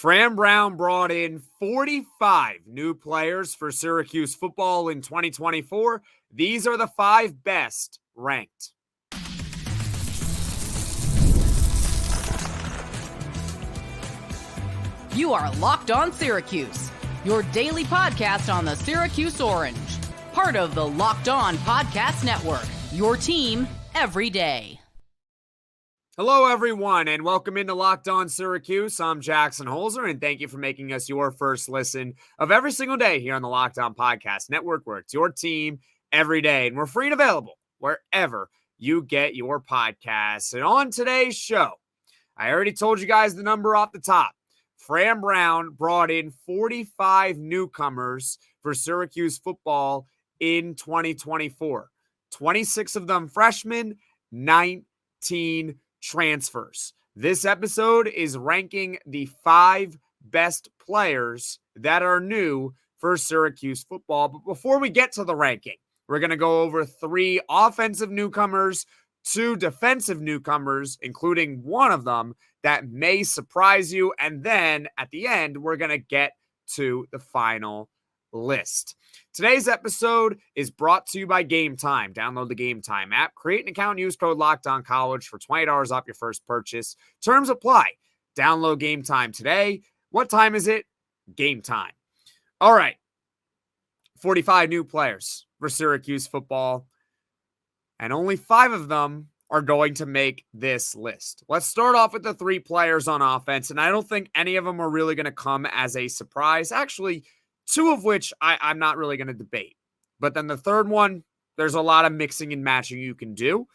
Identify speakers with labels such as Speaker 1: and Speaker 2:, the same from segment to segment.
Speaker 1: Fran Brown brought in 45 new players for Syracuse football in 2024. These are the 5 best ranked.
Speaker 2: You are Locked On Syracuse, your daily podcast on the Syracuse Orange. Part of the Locked On Podcast Network, your team every day.
Speaker 1: Hello, everyone, and welcome into Locked On Syracuse. I'm Jackson Holzer, and thank you for making us your first listen of every single day here on the Locked On Podcast Network, where it's your team every day, and we're free and available wherever you get your podcasts. And on today's show, I already told you guys the number off the top. Fran Brown brought in 45 newcomers for Syracuse football in 2024. 26 of them freshmen, 19 transfers. This episode is ranking the 5 best players that are new for Syracuse football. But before we get to the ranking, we're going to go over 3 offensive newcomers, 2 defensive newcomers, including one of them that may surprise you. And then at the end, we're going to get to the final list. Today's episode is brought to you by Gametime. Download the Gametime app, create an account, and use code LOCKEDONCollege for $20 off your first purchase. Terms apply. Download Gametime today. What time is it? Gametime. All right. 45 new players for Syracuse football, and only 5 of them are going to make this list. Let's start off with the 3 players on offense, and I don't think any of them are really going to come as a surprise. Actually, 2 of which I'm not really going to debate. But then the third one, there's a lot of mixing and matching you can do.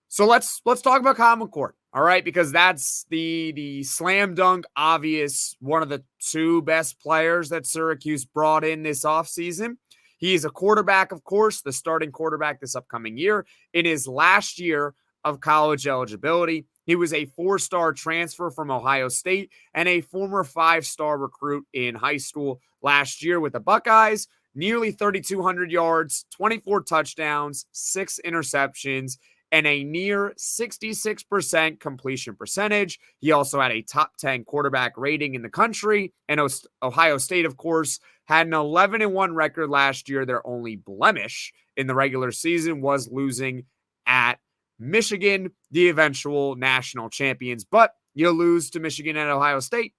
Speaker 1: So let's talk about Kyle McCord, all right? Because that's the slam dunk obvious, one of the 2 best players that Syracuse brought in this offseason. He's a quarterback, of course, the starting quarterback this upcoming year. In his last year of college eligibility, he was a 4-star transfer from Ohio State and a former 5-star recruit in high school last year with the Buckeyes. Nearly 3,200 yards, 24 touchdowns, 6 interceptions, and a near 66% completion percentage. He also had a top 10 quarterback rating in the country. And Ohio State, of course, had an 11-1 record last year. Their only blemish in the regular season was losing at Michigan, the eventual national champions. But you lose to Michigan and Ohio State,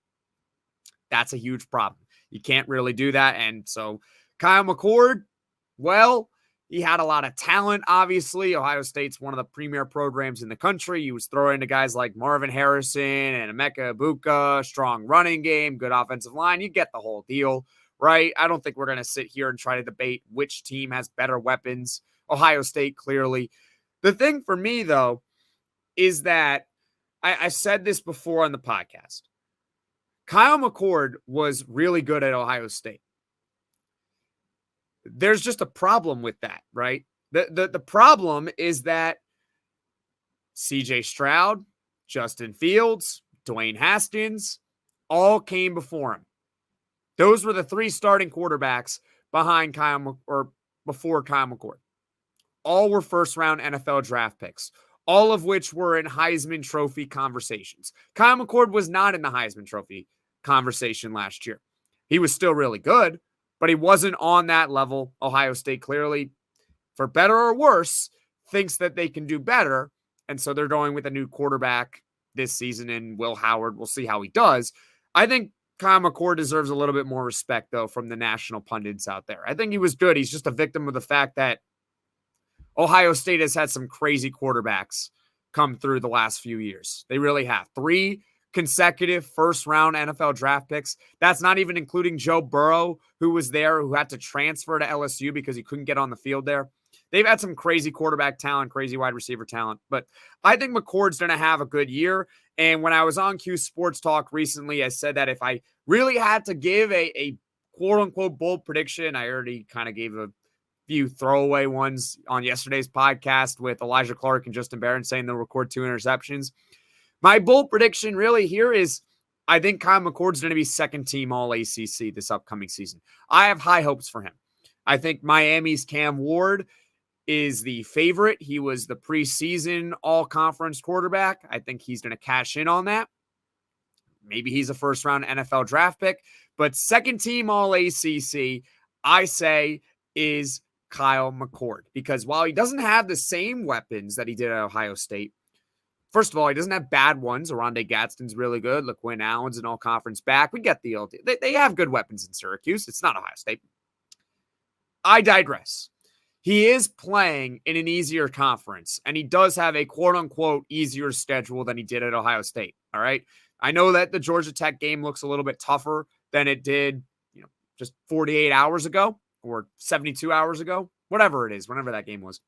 Speaker 1: that's a huge problem. You can't really do that. And so Kyle McCord, well, he had a lot of talent, obviously. Ohio State's one of the premier programs in the country. He was throwing to guys like Marvin Harrison and Emeka Egbuka, strong running game, good offensive line. You get the whole deal, right? I don't think we're going to sit here and try to debate which team has better weapons. Ohio State, clearly. The thing for me, though, is that I said this before on the podcast. Kyle McCord was really good at Ohio State. There's just a problem with that, right? The problem is that C.J. Stroud, Justin Fields, Dwayne Haskins all came before him. Those were the 3 starting quarterbacks behind before Kyle McCord. All were first-round NFL draft picks, all of which were in Heisman Trophy conversations. Kyle McCord was not in the Heisman Trophy conversation last year. He was still really good, but he wasn't on that level. Ohio State clearly, for better or worse, thinks that they can do better, and so they're going with a new quarterback this season in Will Howard. We'll see how he does. I think Kyle McCord deserves a little bit more respect, though, from the national pundits out there. I think he was good. He's just a victim of the fact that Ohio State has had some crazy quarterbacks come through the last few years. They really have. 3 consecutive first-round NFL draft picks. That's not even including Joe Burrow, who was there, who had to transfer to LSU because he couldn't get on the field there. They've had some crazy quarterback talent, crazy wide receiver talent. But I think McCord's going to have a good year. And when I was on Q Sports Talk recently, I said that if I really had to give a quote-unquote bold prediction, I already kind of gave a few throwaway ones on yesterday's podcast with Elijah Clark and Justin Barron saying they'll record 2 interceptions. My bold prediction really here is I think Kyle McCord's going to be second team all ACC this upcoming season. I have high hopes for him. I think Miami's Cam Ward is the favorite. He was the preseason all-conference quarterback. I think he's going to cash in on that. maybe he's a first-round NFL draft pick. But second team All-ACC, I say, is Kyle McCord. Because while he doesn't have the same weapons that he did at Ohio State, first of all, he doesn't have bad ones. Oronde Gadsden's really good. LaQuinn Allen's an all-conference back. We get the old. They have good weapons in Syracuse. It's not Ohio State. I digress. He is playing in an easier conference, and he does have a quote-unquote easier schedule than he did at Ohio State, all right? I know that the Georgia Tech game looks a little bit tougher than it did, just 48 hours ago or 72 hours ago, whatever it is, whenever that game was.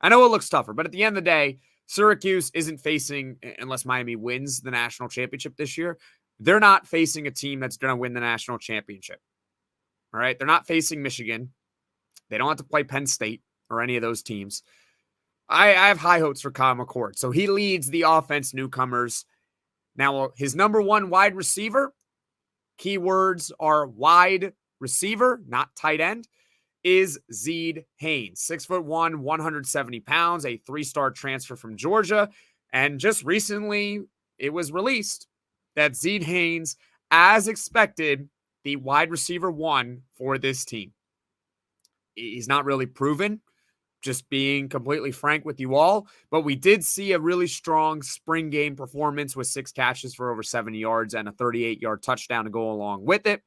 Speaker 1: I know it looks tougher, but at the end of the day, Syracuse isn't facing, unless Miami wins the national championship this year, they're not facing a team that's going to win the national championship. All right? They're not facing Michigan. They don't have to play Penn State or any of those teams. I have high hopes for Kyle McCord. So he leads the offense Newcomers. Now, his number one wide receiver, keywords are wide receiver, not tight end, is Zeed Haynes. 6'1", 170 pounds, a 3-star transfer from Georgia. And just recently, it was released that Zeed Haynes, as expected, the wide receiver 1 for this team. He's not really proven, just being completely frank with you all. But we did see a really strong spring game performance with 6 catches for over 70 yards and a 38-yard touchdown to go along with it.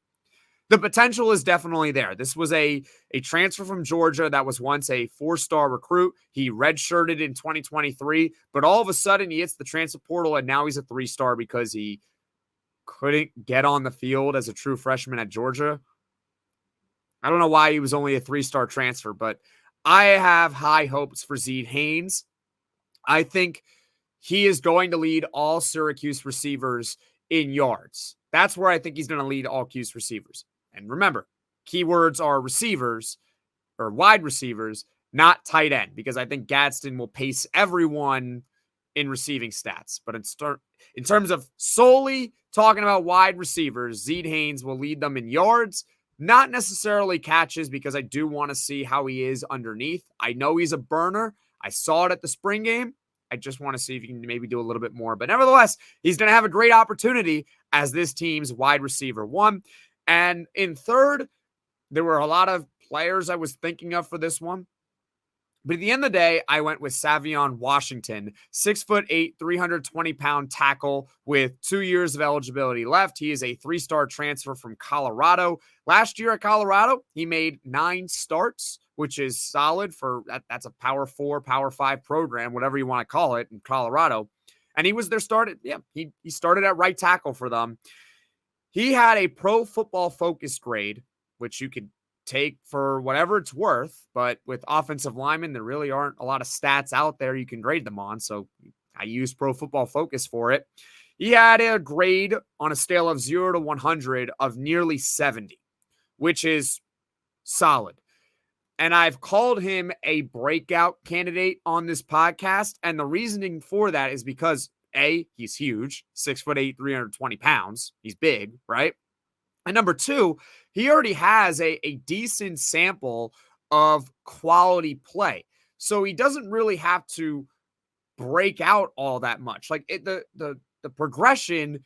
Speaker 1: The potential is definitely there. This was a transfer from Georgia that was once a 4-star recruit. He redshirted in 2023, but all of a sudden he hits the transfer portal, and now he's a 3-star because he couldn't get on the field as a true freshman at Georgia. I don't know why he was only a 3-star transfer, but I have high hopes for Zeed Haynes. I think he is going to lead all Syracuse receivers in yards. That's where I think he's going to lead all Cuse receivers. And remember, keywords are receivers or wide receivers, not tight end, because I think Gadsden will pace everyone in receiving stats. But in terms of solely talking about wide receivers, Zeed Haynes will lead them in yards. Not necessarily catches, because I do want to see how he is underneath. I know he's a burner. I saw it at the spring game. I just want to see if he can maybe do a little bit more. But nevertheless, he's going to have a great opportunity as this team's wide receiver 1. And in third, there were a lot of players I was thinking of for this one. But at the end of the day, I went with Savion Washington, 6'8", 320-pound tackle with 2 years of eligibility left. He is a 3-star transfer from Colorado. Last year at Colorado, he made 9 starts, which is solid for that's a Power 4, Power 5 program, whatever you want to call it, in Colorado. And he was their started. Yeah, he started at right tackle for them. He had a Pro Football Focus grade, which you could take for whatever it's worth, but with offensive linemen, there really aren't a lot of stats out there you can grade them on, so I used Pro Football Focus for it. He had a grade on a scale of 0 to 100 of nearly 70, which is solid. And I've called him a breakout candidate on this podcast, and the reasoning for that is because, A, he's huge, 6'8", 320 pounds. He's big, right? And number 2, he already has a decent sample of quality play. So he doesn't really have to break out all that much. Like the progression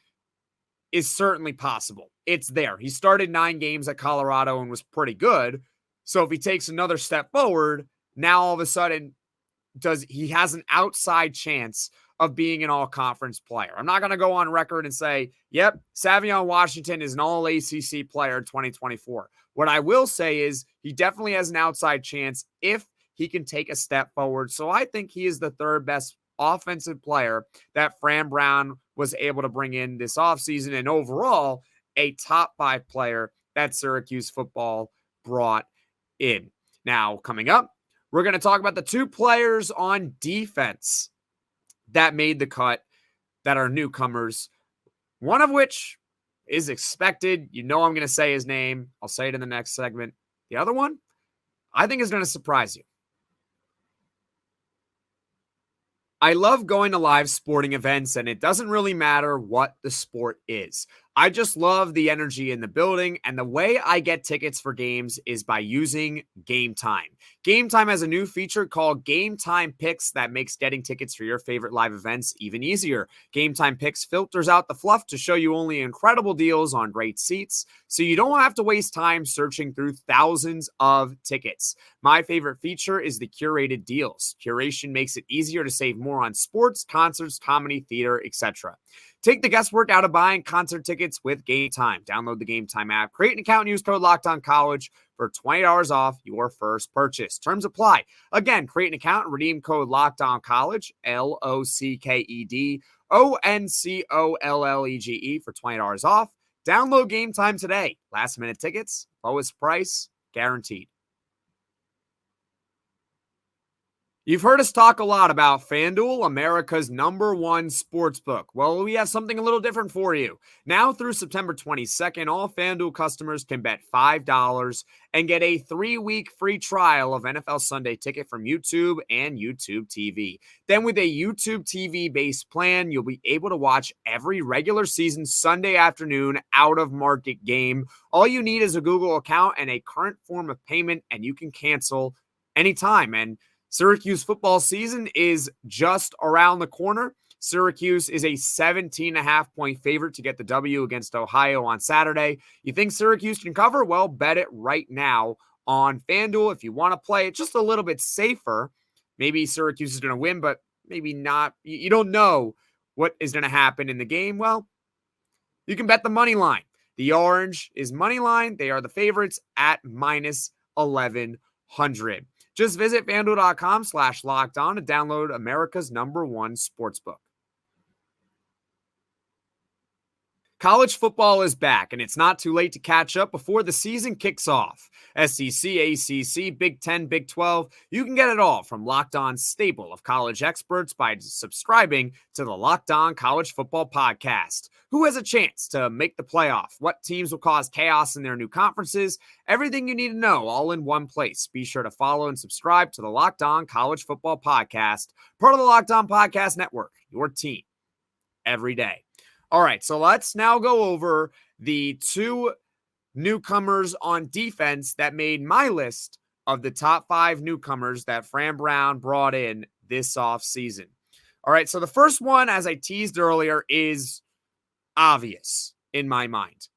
Speaker 1: is certainly possible. It's there. He started 9 games at Colorado and was pretty good. So if he takes another step forward, now all of a sudden he has an outside chance of being an all-conference player. I'm not going to go on record and say, yep, Savion Washington is an all-ACC player in 2024. What I will say is he definitely has an outside chance if he can take a step forward. So I think he is the 3rd best offensive player that Fran Brown was able to bring in this offseason, and overall a top 5 player that Syracuse football brought in. Now, coming up, we're going to talk about the 2 players on defense that made the cut that are newcomers, one of which is expected. You know I'm going to say his name. I'll say it in the next segment. The other one, I think, is going to surprise you. I love going to live sporting events, and it doesn't really matter what the sport is. I just love the energy in the building, and the way I get tickets for games is by using Gametime. Gametime has a new feature called Gametime Picks that makes getting tickets for your favorite live events even easier. Gametime Picks filters out the fluff to show you only incredible deals on great seats, so you don't have to waste time searching through thousands of tickets. My favorite feature is the curated deals. Curation makes it easier to save more on sports, concerts, comedy, theater, etc. Take the guesswork out of buying concert tickets with Gametime. Download the Gametime app, create an account, and use code LOCKEDONCollege for $20 off your first purchase. Terms apply. Again, create an account and redeem code LOCKEDONCollege, LOCKEDONCOLLEGE for $20 off. Download Gametime today. Last minute tickets, lowest price, guaranteed. You've heard us talk a lot about FanDuel, America's #1 sportsbook. Well, we have something a little different for you. Now through September 22nd, all FanDuel customers can bet $5 and get a 3-week free trial of NFL Sunday Ticket from YouTube and YouTube TV. Then with a YouTube TV-based plan, you'll be able to watch every regular season Sunday afternoon out-of-market game. All you need is a Google account and a current form of payment, and you can cancel anytime. And Syracuse football season is just around the corner. Syracuse is a 17.5-point favorite to get the W against Ohio on Saturday. You think Syracuse can cover? Well, bet it right now on FanDuel. If you want to play it just a little bit safer, maybe Syracuse is going to win, but maybe not. You don't know what is going to happen in the game. Well, you can bet the money line. The orange is money line. They are the favorites at minus 1,100. Just visit FanDuel.com/lockedon to download America's #1 sportsbook. College football is back, and it's not too late to catch up before the season kicks off. SEC, ACC, Big 10, Big 12, you can get it all from Locked On's stable of college experts by subscribing to the Locked On College Football Podcast. Who has a chance to make the playoff? What teams will cause chaos in their new conferences? Everything you need to know all in one place. Be sure to follow and subscribe to the Locked On College Football Podcast, part of the Locked On Podcast Network, your team every day. All right, so let's now go over the 2 newcomers on defense that made my list of the top 5 newcomers that Fran Brown brought in this offseason. All right, so the first one, as I teased earlier, is obvious in my mind.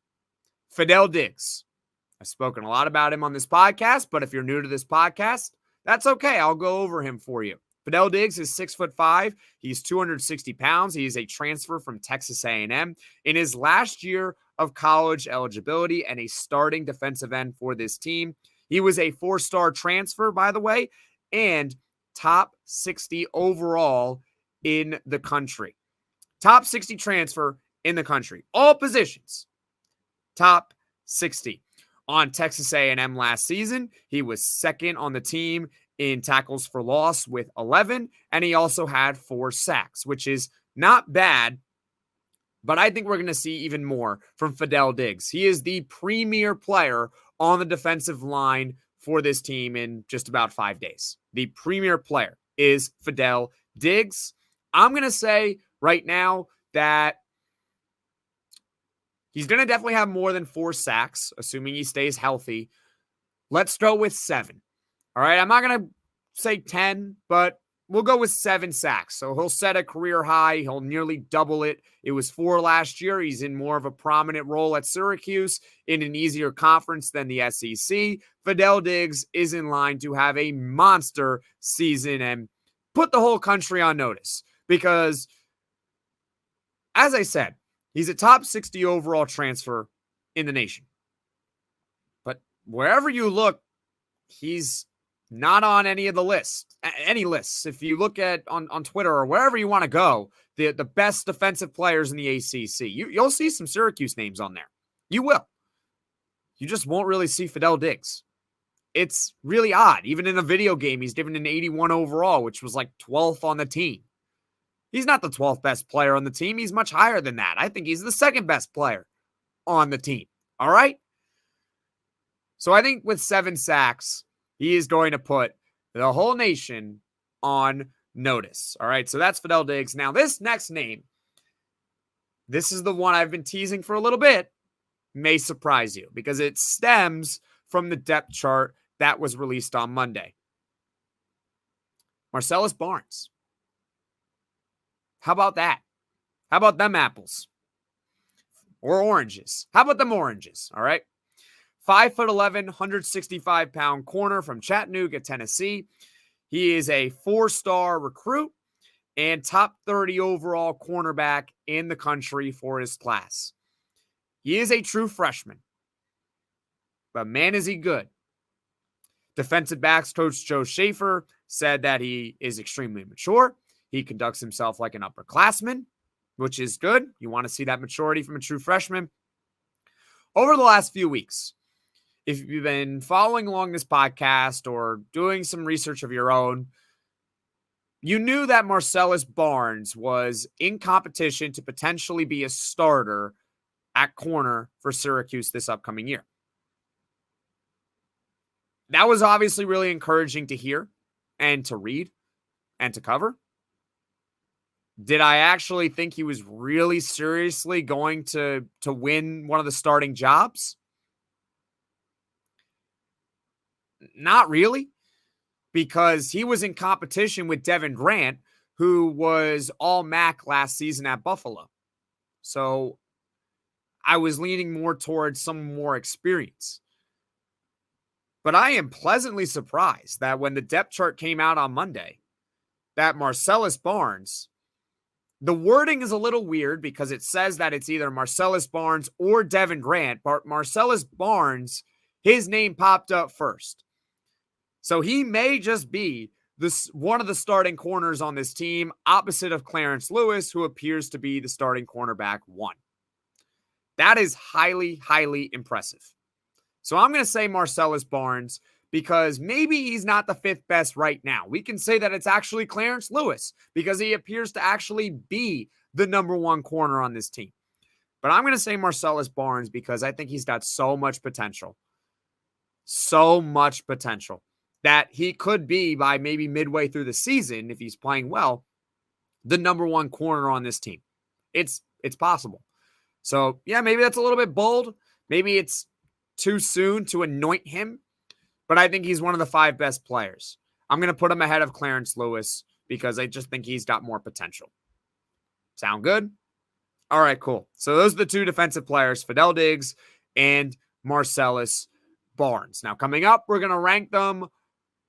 Speaker 1: Fadil Diggs. I've spoken a lot about him on this podcast, but if you're new to this podcast, that's okay. I'll go over him for you. Fadil Diggs is 6'5". He's 260 pounds. He is a transfer from Texas A&M. In his last year of college eligibility and a starting defensive end for this team, he was a 4-star transfer, by the way, and top 60 overall in the country. Top 60 transfer in the country. All positions. Top 60. On Texas A&M last season, he was second on the team in tackles for loss with 11, and he also had 4 sacks, which is not bad, but I think we're going to see even more from Fadil Diggs. He is the premier player on the defensive line for this team in just about 5 days. The premier player is Fadil Diggs. I'm going to say right now that he's going to definitely have more than 4 sacks, assuming he stays healthy. Let's go with 7. All right, I'm not going to say 10, but we'll go with 7 sacks. So he'll set a career high. He'll nearly double it. It was 4 last year. He's in more of a prominent role at Syracuse in an easier conference than the SEC. Fadil Diggs is in line to have a monster season and put the whole country on notice because, as I said, he's a top 60 overall transfer in the nation. But wherever you look, he's not on any of the lists, any lists. If you look at on Twitter or wherever you want to go, the best defensive players in the ACC, you'll see some Syracuse names on there. You will. You just won't really see Fadil Diggs. It's really odd. Even in a video game, he's given an 81 overall, which was like 12th on the team. He's not the 12th best player on the team. He's much higher than that. I think he's the 2nd best player on the team. All right? So I think with 7 sacks, he is going to put the whole nation on notice. All right, so that's Fadil Diggs. Now, this next name, this is the one I've been teasing for a little bit, may surprise you because it stems from the depth chart that was released on Monday. Marcellus Barnes. How about that? How about them apples? Or oranges? How about them oranges? All right. 5'11", 165-pound corner from Chattanooga, Tennessee. He is a 4-star recruit and top 30 overall cornerback in the country for his class. He is a true freshman, but man, is he good. Defensive backs coach Joe Schaefer said that he is extremely mature. He conducts himself like an upperclassman, which is good. You want to see that maturity from a true freshman. Over the last few weeks, if you've been following along this podcast or doing some research of your own, you knew that Marcellus Barnes was in competition to potentially be a starter at corner for Syracuse this upcoming year. That was obviously really encouraging to hear and to read and to cover. Did I actually think he was really seriously going to win one of the starting jobs? Not really, because he was in competition with Devin Grant, who was all MAC last season at Buffalo. So I was leaning more towards some more experience. But I am pleasantly surprised that when the depth chart came out on Monday, that Marcellus Barnes, the wording is a little weird because it says that it's either Marcellus Barnes or Devin Grant, but Marcellus Barnes, his name popped up first. So he may just be one of the starting corners on this team, opposite of Clarence Lewis, who appears to be the starting cornerback 1. That is highly, highly impressive. So I'm going to say Marcellus Barnes because maybe he's not the 5th best right now. We can say that it's actually Clarence Lewis because he appears to actually be the number 1 corner on this team. But I'm going to say Marcellus Barnes because I think he's got so much potential. So much potential that he could be, by maybe midway through the season, if he's playing well, the number 1 corner on this team. It's possible. So, yeah, maybe that's a little bit bold. Maybe it's too soon to anoint him, but I think he's one of the 5 best players. I'm going to put him ahead of Clarence Lewis because I just think he's got more potential. Sound good? All right, cool. So those are the 2 defensive players, Fadil Diggs and Marcellus Barnes. Now, coming up, we're going to rank them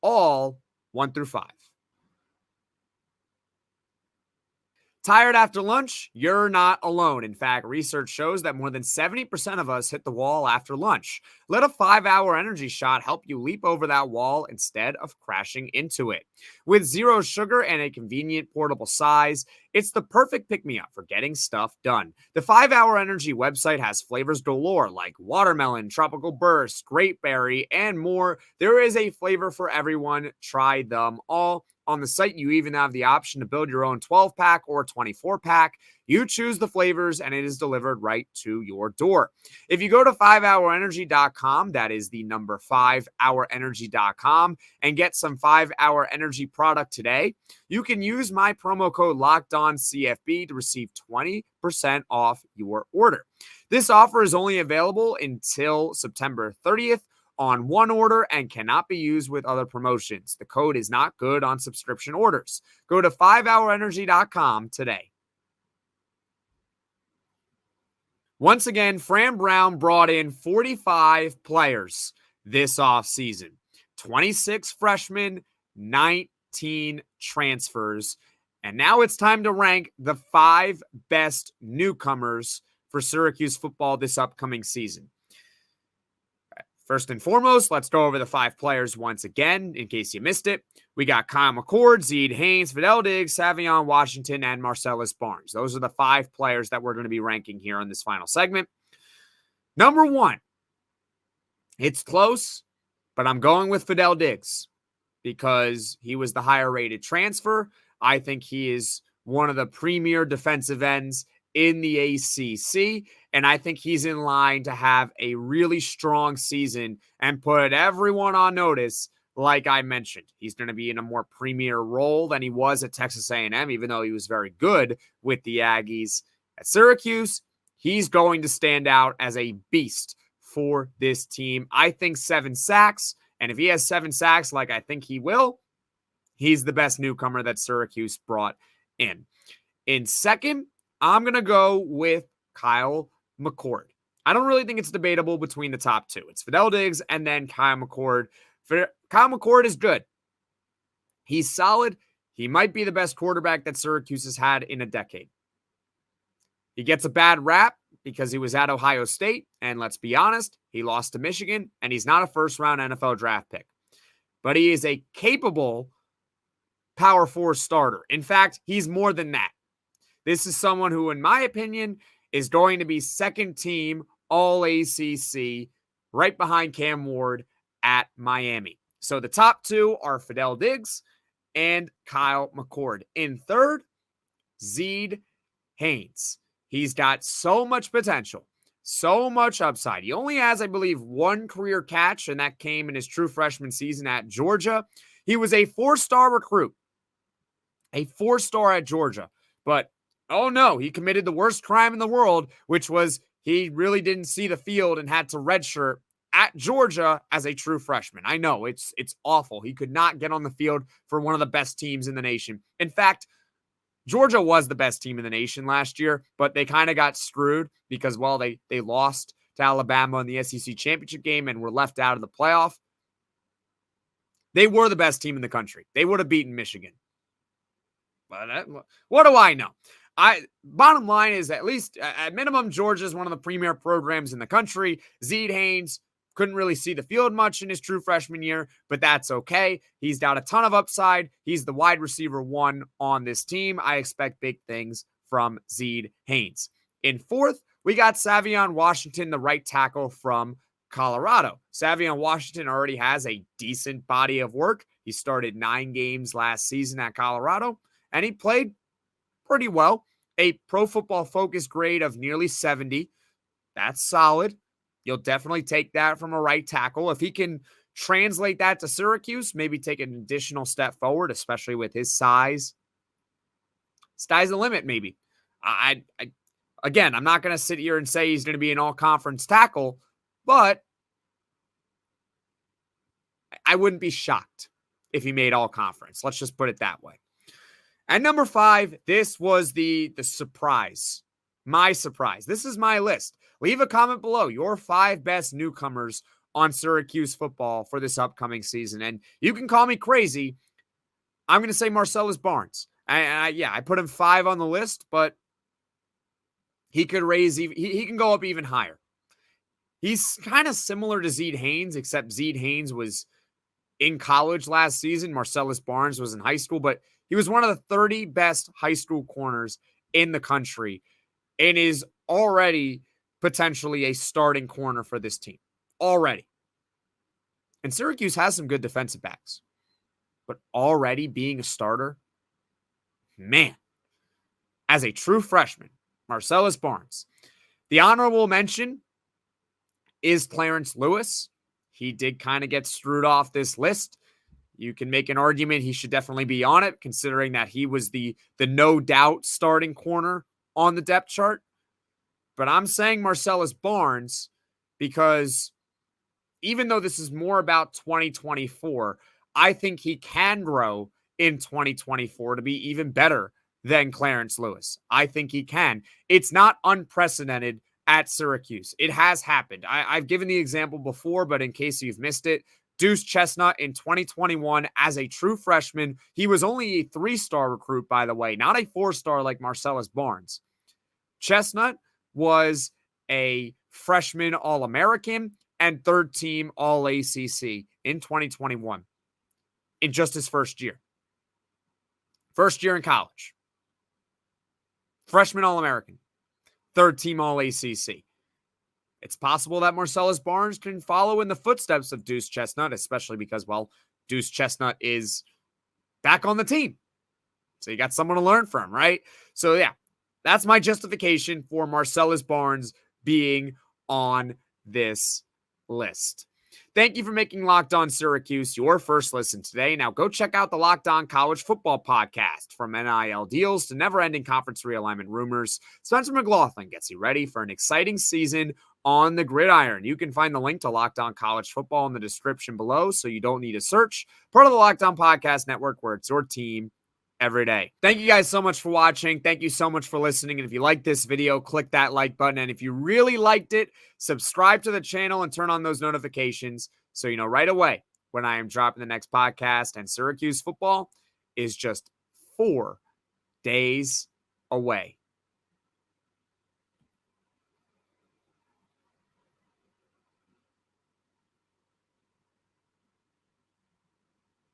Speaker 1: all 1 through 5. Tired after lunch? You're not alone. In fact, research shows that more than 70% of us hit the wall after lunch. Let a 5-hour energy shot help you leap over that wall instead of crashing into it. With 0 sugar and a convenient portable size, it's the perfect pick-me-up for getting stuff done. The 5-Hour Energy website has flavors galore like watermelon, tropical burst, grape berry, and more. There is a flavor for everyone. Try them all. On the site, you even have the option to build your own 12-pack or 24-pack. You choose the flavors, and it is delivered right to your door. If you go to 5hourenergy.com, that is the number 5hourenergy.com, and get some 5-Hour Energy product today, you can use my promo code LOCKEDONCFB to receive 20% off your order. This offer is only available until September 30th. On one order and cannot be used with other promotions. The code is not good on subscription orders. Go to 5hourenergy.com today. Once again, Fran Brown brought in 45 players this offseason. 26 freshmen, 19 transfers. And now it's time to rank the 5 best newcomers for Syracuse football this upcoming season. First and foremost, let's go over the 5 players once again, in case you missed it. We got Kyle McCord, Zeed Haynes, Fadil Diggs, Savion Washington, and Marcellus Barnes. Those are the 5 players that we're going to be ranking here on this final segment. Number 1, it's close, but I'm going with Fadil Diggs because he was the higher-rated transfer. I think he is one of the premier defensive ends in the ACC, and I think he's in line to have a really strong season and put everyone on notice like I mentioned. He's going to be in a more premier role than he was at Texas A&M, even though he was very good with the Aggies. At Syracuse, he's going to stand out as a beast for this team. I think 7 sacks, and if he has 7 sacks like I think he will, he's the best newcomer that Syracuse brought in. In second, I'm going to go with Kyle McCord. I don't really think it's debatable between the top two. It's Fadil Diggs and then Kyle McCord. Kyle McCord is good. He's solid. He might be the best quarterback that Syracuse has had in a decade. He gets a bad rap because he was at Ohio State, and let's be honest, he lost to Michigan, and he's not a first-round NFL draft pick. But he is a capable Power 4 starter. In fact, he's more than that. This is someone who, in my opinion, is going to be second team All-ACC right behind Cam Ward at Miami. So the top two are Fadil Diggs and Kyle McCord. In third, Zeed Haynes. He's got so much potential, so much upside. He only has, I believe, 1 career catch, and that came in his true freshman season at Georgia. He was a 4-star recruit, a 4-star at Georgia. But, oh no, he committed the worst crime in the world, which was he really didn't see the field and had to redshirt at Georgia as a true freshman. I know, it's awful. He could not get on the field for one of the best teams in the nation. In fact, Georgia was the best team in the nation last year, but they kind of got screwed because, well, they lost to Alabama in the SEC championship game and were left out of the playoff. They were the best team in the country. They would have beaten Michigan. But what do I know? Bottom line is, at least at minimum, Georgia is one of the premier programs in the country. Zeed Haynes couldn't really see the field much in his true freshman year, but that's okay. He's got a ton of upside. He's the wide receiver 1 on this team. I expect big things from Zeed Haynes. In fourth, we got Savion Washington, the right tackle from Colorado. Savion Washington already has a decent body of work. He started 9 games last season at Colorado, and he played pretty well. A Pro Football Focus grade of nearly 70. That's solid. You'll definitely take that from a right tackle. If he can translate that to Syracuse, maybe take an additional step forward, especially with his size. Sky's the limit, maybe. Again, I'm not going to sit here and say he's going to be an all-conference tackle, but I wouldn't be shocked if he made all-conference. Let's just put it that way. At number 5, this was the surprise. My surprise. This is my list. Leave a comment below your 5 best newcomers on Syracuse football for this upcoming season. And you can call me crazy. I'm going to say Marcellus Barnes. I put him 5 on the list, but he could he can go up even higher. He's kind of similar to Zeed Haynes, except Zeed Haynes was in college last season. Marcellus Barnes was in high school, but he was one of the 30 best high school corners in the country and is already potentially a starting corner for this team. Already. And Syracuse has some good defensive backs. But already being a starter, man, as a true freshman, Marcellus Barnes. The honorable mention is Clarence Lewis. He did kind of get screwed off this list. You can make an argument he should definitely be on it, considering that he was the no doubt starting corner on the depth chart. But I'm saying Marcellus Barnes because even though this is more about 2024, I think he can grow in 2024 to be even better than Clarence Lewis. I think he can. It's not unprecedented at Syracuse. It has happened. I've given the example before, but in case you've missed it, Deuce Chestnut in 2021 as a true freshman. He was only a 3-star recruit, by the way, not a 4-star like Marcellus Barnes. Chestnut was a freshman All-American and 3rd-team All-ACC in 2021 in just his first year. First year in college. Freshman All-American. 3rd-team All-ACC. It's possible that Marcellus Barnes can follow in the footsteps of Deuce Chestnut, especially because, well, Deuce Chestnut is back on the team. So you got someone to learn from, right? So, yeah, that's my justification for Marcellus Barnes being on this list. Thank you for making Locked On Syracuse your first listen today. Now go check out the Locked On College Football Podcast. From NIL deals to never-ending conference realignment rumors, Spencer McLaughlin gets you ready for an exciting season on the gridiron. You can find the link to Locked On College Football in the description below, so you don't need to search. Part of the Locked On Podcast Network, where it's your team every day. Thank you guys so much for watching. Thank you so much for listening. And if you like this video, click that like button. And if you really liked it, subscribe to the channel and turn on those notifications so you know right away when I am dropping the next podcast. And Syracuse football is just 4 days away.